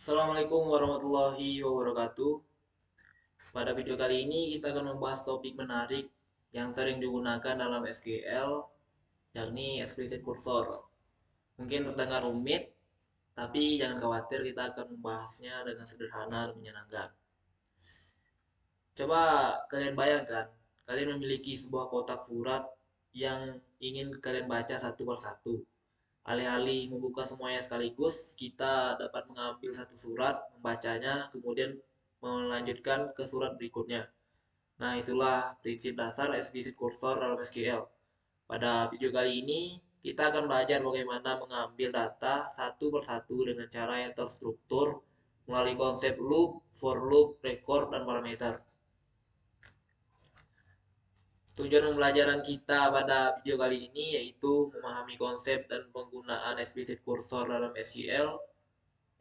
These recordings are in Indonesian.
Assalamualaikum warahmatullahi wabarakatuh. Pada video kali ini kita akan membahas topik menarik yang sering digunakan dalam SQL, yakni explicit cursor. Mungkin terdengar rumit, tapi jangan khawatir, kita akan membahasnya dengan sederhana dan menyenangkan. Coba kalian bayangkan, kalian memiliki sebuah kotak surat yang ingin kalian baca satu persatu. Alih-alih membuka semuanya sekaligus, kita dapat mengambil satu surat, membacanya, kemudian melanjutkan ke surat berikutnya. Nah, itulah prinsip dasar explicit cursor dalam SQL. Pada video kali ini, kita akan belajar bagaimana mengambil data satu persatu dengan cara yang terstruktur melalui konsep loop, for loop, record, dan parameter. Tujuan pembelajaran kita pada video kali ini yaitu memahami konsep dan penggunaan explicit cursor dalam SQL.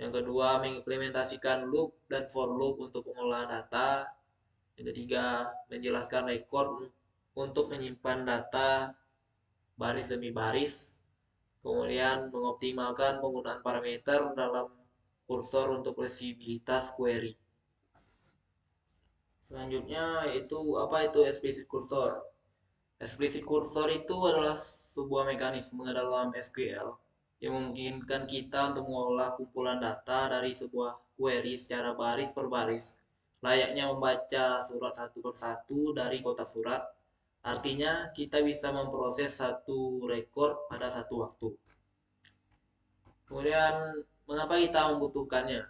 Yang kedua, mengimplementasikan loop dan for loop untuk pengolahan data. Yang ketiga, menjelaskan record untuk menyimpan data baris demi baris. Kemudian, mengoptimalkan penggunaan parameter dalam kursor untuk fleksibilitas query. Selanjutnya, apa itu explicit cursor? Explicit cursor itu adalah sebuah mekanisme dalam SQL yang memungkinkan kita untuk mengolah kumpulan data dari sebuah query secara baris per baris, layaknya membaca surat satu persatu dari kotak surat. Artinya, kita bisa memproses satu record pada satu waktu. Kemudian, mengapa kita membutuhkannya?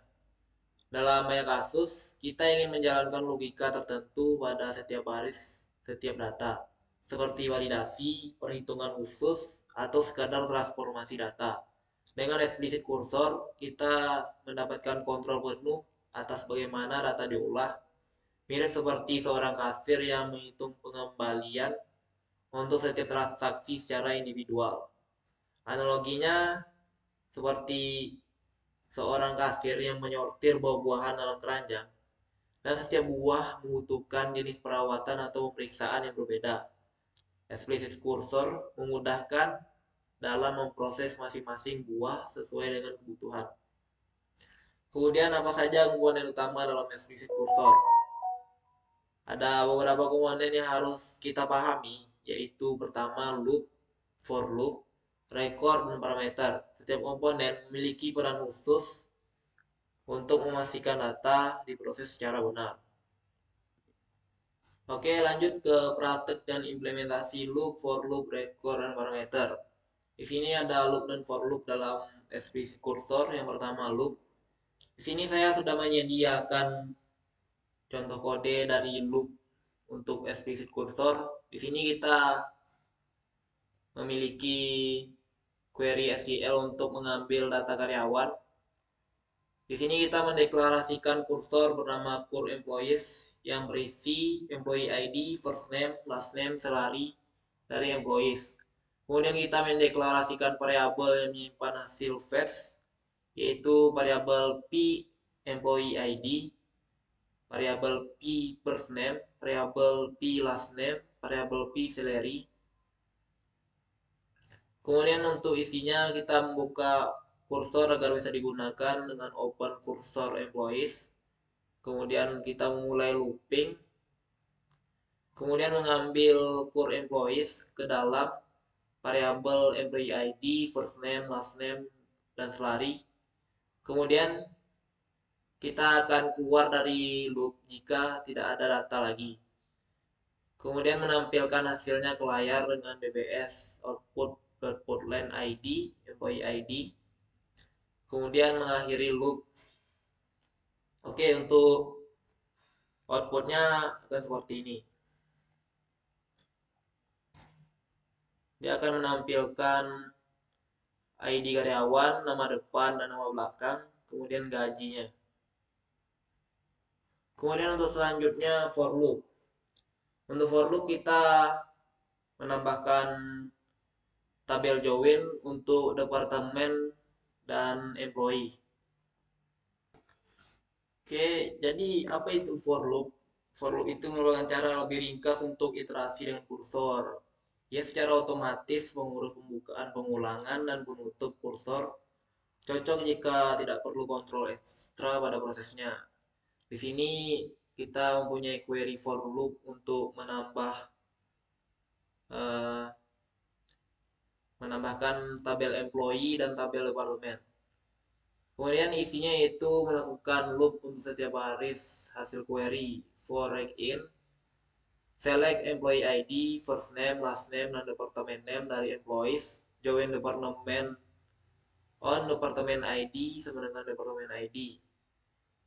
Dalam banyak kasus, kita ingin menjalankan logika tertentu pada setiap baris, setiap data, seperti validasi, perhitungan khusus, atau sekadar transformasi data. Dengan explicit cursor, kita mendapatkan kontrol penuh atas bagaimana data diolah, mirip seperti seorang kasir yang menghitung pengembalian untuk setiap transaksi secara individual. Analoginya seperti seorang kasir yang menyortir buah-buahan dalam keranjang, dan setiap buah membutuhkan jenis perawatan atau pemeriksaan yang berbeda. Explicit cursor memudahkan dalam memproses masing-masing buah sesuai dengan kebutuhan. Kemudian apa saja komponen utama dalam explicit cursor? Ada beberapa komponen yang harus kita pahami, yaitu pertama loop, for loop, record, dan parameter. Setiap komponen memiliki peran khusus untuk memastikan data diproses secara benar. Oke, lanjut ke praktek dan implementasi loop, for loop, record, dan parameter. Di sini ada loop dan for loop dalam explicit cursor. Yang pertama loop. Di sini saya sudah menyediakan contoh kode dari loop untuk explicit cursor. Di sini kita memiliki query SQL untuk mengambil data karyawan. Di sini kita mendeklarasikan kursor bernama cur employees yang berisi employee ID, first name, last name, salary dari employees. Kemudian kita mendeklarasikan variabel yang menyimpan hasil fetch, yaitu variabel p employee ID, variabel p first name, variabel p last name, variabel p salary. Kemudian untuk isinya kita membuka kursor agar bisa digunakan dengan open cursor employees. Kemudian kita memulai looping. Kemudian mengambil cur employees ke dalam variabel employee ID, first name, last name, dan salary. Kemudian kita akan keluar dari loop jika tidak ada data lagi. Kemudian menampilkan hasilnya ke layar dengan BBS output.putLine ID, employee ID. Kemudian mengakhiri loop. Oke, untuk outputnya akan seperti ini. Dia akan menampilkan ID karyawan, nama depan, dan nama belakang, kemudian gajinya. Kemudian untuk selanjutnya for loop. Untuk for loop kita menambahkan tabel join untuk departemen dan employee. Oke, jadi apa itu for loop? For loop itu merupakan cara lebih ringkas untuk iterasi dengan kursor. Ya, secara otomatis mengurus pembukaan, pengulangan, dan penutup kursor Cocok jika tidak perlu kontrol ekstra pada prosesnya. Di sini kita mempunyai query for loop untuk eh, menambahkan tabel employee dan tabel departemen. Kemudian isinya itu melakukan loop untuk setiap baris hasil query for rank in, select employee ID, first name, last name, dan department name dari employees, join department on department ID sama dengan department ID.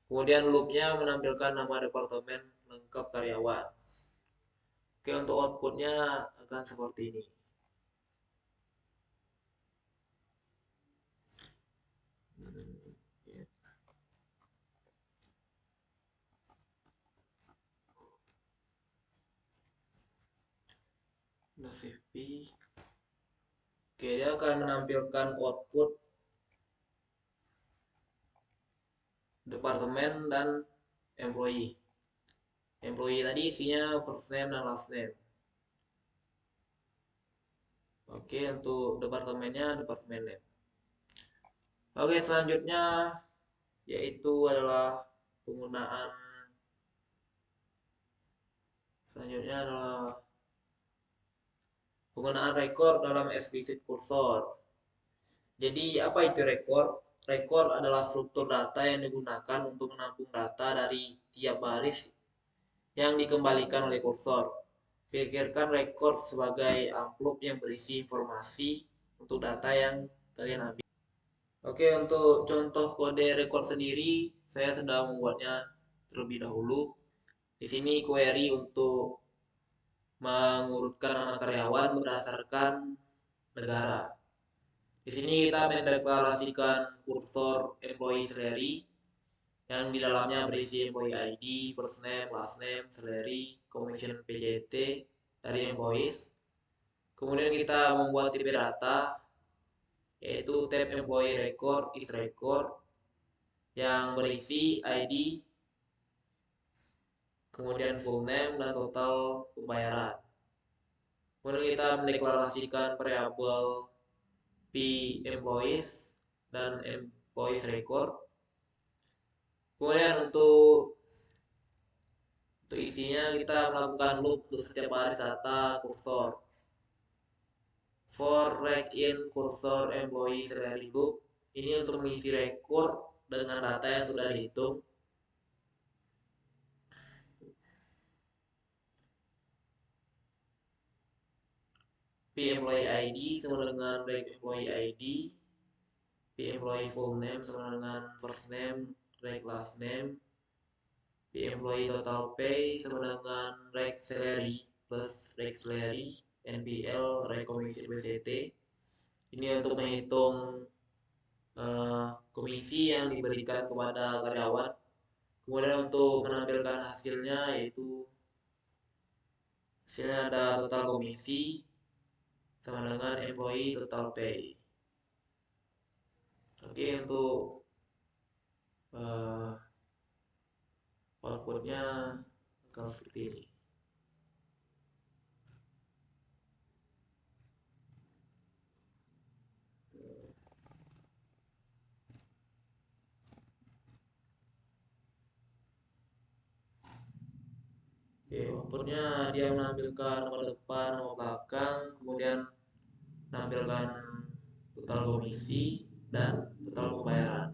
Kemudian loopnya menampilkan nama departemen lengkap karyawan. Oke, untuk outputnya akan seperti ini. Oke, dia akan menampilkan output departemen dan employee. Employee tadi isinya first name dan last name. Oke, untuk departemennya departemen name. Oke, selanjutnya yaitu adalah penggunaan selanjutnya adalah penggunaan record dalam explicit cursor. Jadi apa itu record? Record adalah struktur data yang digunakan untuk menampung data dari tiap baris yang dikembalikan oleh kursor. Pikirkan record sebagai amplop yang berisi informasi untuk data yang kalian ambil. Oke, untuk contoh kode record sendiri, saya sedang membuatnya terlebih dahulu. Di sini query untuk mengurutkan nama karyawan berdasarkan negara. Di sini kita mendeklarasikan kursor employee salary yang di dalamnya berisi employee ID, first name, last name, salary, commission PJT dari employees. Kemudian kita membuat tipe data yaitu tab employee record is record yang berisi ID, kemudian full name dan total pembayaran. Kemudian kita mendeklarasikan variabel p employees dan employees record. Kemudian untuk isinya kita melakukan loop untuk setiap baris data kursor. For rank in kursor employee salary loop. Ini untuk mengisi record dengan data yang sudah dihitung. P employee ID sama dengan rank employee ID. P employee full name sama dengan first name, rank last name. P employee total pay sama dengan rank salary plus rank salary, NPL, rank commission BCT. Ini untuk menghitung komisi yang diberikan kepada karyawan. Kemudian untuk menampilkan hasilnya yaitu hasilnya ada total komisi sama dengan employee total pay. Oke, untuk uh, outputnya akan seperti ini. Oke, outputnya dia menampilkan nomor depan, nomor belakang, kemudian menampilkan total komisi dan total pembayaran.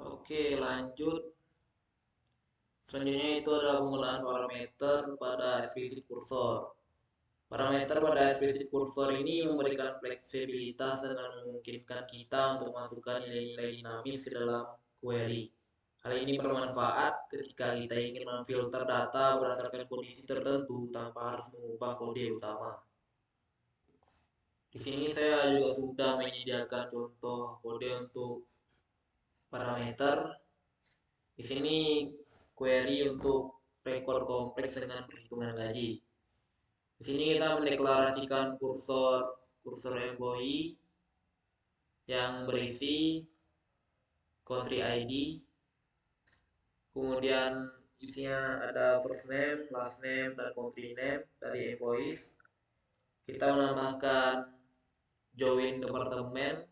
Oke, lanjut. Selanjutnya itu adalah penggunaan parameter pada explicit cursor. Parameter pada explicit cursor ini memberikan fleksibilitas dengan memungkinkan kita untuk memasukkan nilai-nilai dinamis ke dalam query. Hal ini bermanfaat ketika kita ingin memfilter data berdasarkan kondisi tertentu tanpa harus mengubah kode utama. Di sini saya juga sudah menyediakan contoh kode untuk parameter. Di sini query untuk rekor kompleks dengan perhitungan gaji. Di sini kita mendeklarasikan kursor employee yang berisi country ID, kemudian isinya ada first name, last name, dan country name dari employees. Kita menambahkan join departemen,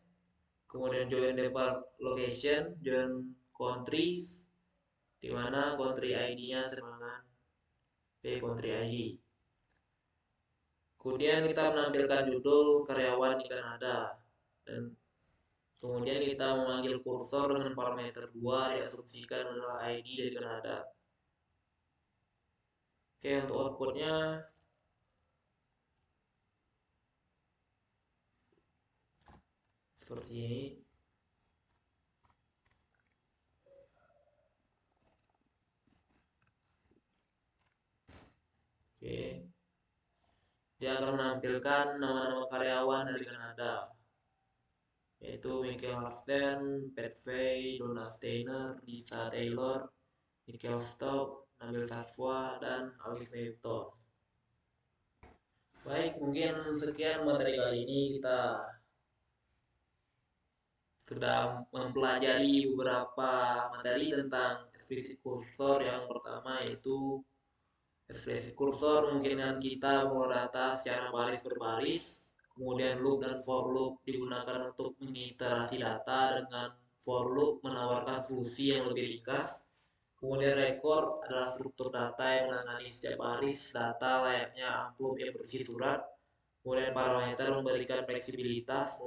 kemudian join depart location, join countries, di mana country ID-nya sama dengan p country ID. Kemudian kita menampilkan judul karyawan di Kanada, dan kemudian kita memanggil kursor dengan parameter 2 diasumsikan adalah ID dari Kanada. Oke, untuk outputnya seperti ini. Oke, dia akan menampilkan nama-nama karyawan dari Kanada, yaitu Michael Harsten, Pat Fay, Donna Steiner, Lisa Taylor, Michael Stock, Nabil Safwa, dan Alif Newton. Baik, mungkin sekian materi kali ini. Kita sudah mempelajari beberapa materi tentang eksplisit kursor. Yang pertama yaitu ekspresi kursor memungkinkan kita mengelola data secara baris berbaris. Kemudian loop dan for loop digunakan untuk mengiterasi data, dengan for loop menawarkan solusi yang lebih ringkas. Kemudian record adalah struktur data yang menangani setiap baris data layaknya amplop yang berisi surat. Kemudian parameter memberikan fleksibilitas,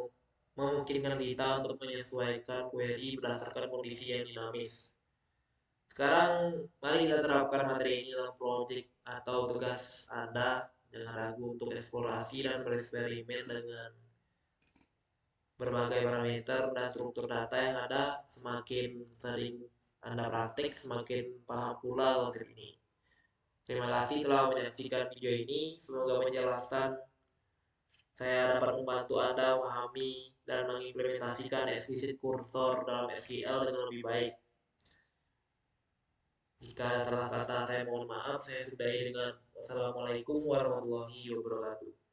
memungkinkan kita untuk menyesuaikan query berdasarkan kondisi yang dinamis. Sekarang mari kita terapkan materi ini dalam project atau tugas Anda. Jangan ragu untuk eksplorasi dan bereksperimen dengan berbagai parameter dan struktur data yang ada. Semakin sering Anda praktik, semakin paham pula konsep ini. Terima kasih telah menyaksikan video ini. Semoga penjelasan saya dapat membantu Anda memahami dan mengimplementasikan eksplisit kursor dalam SQL dengan lebih baik. Jika ada salah kata, saya mohon maaf. Saya sudahi dengan wassalamualaikum warahmatullahi wabarakatuh.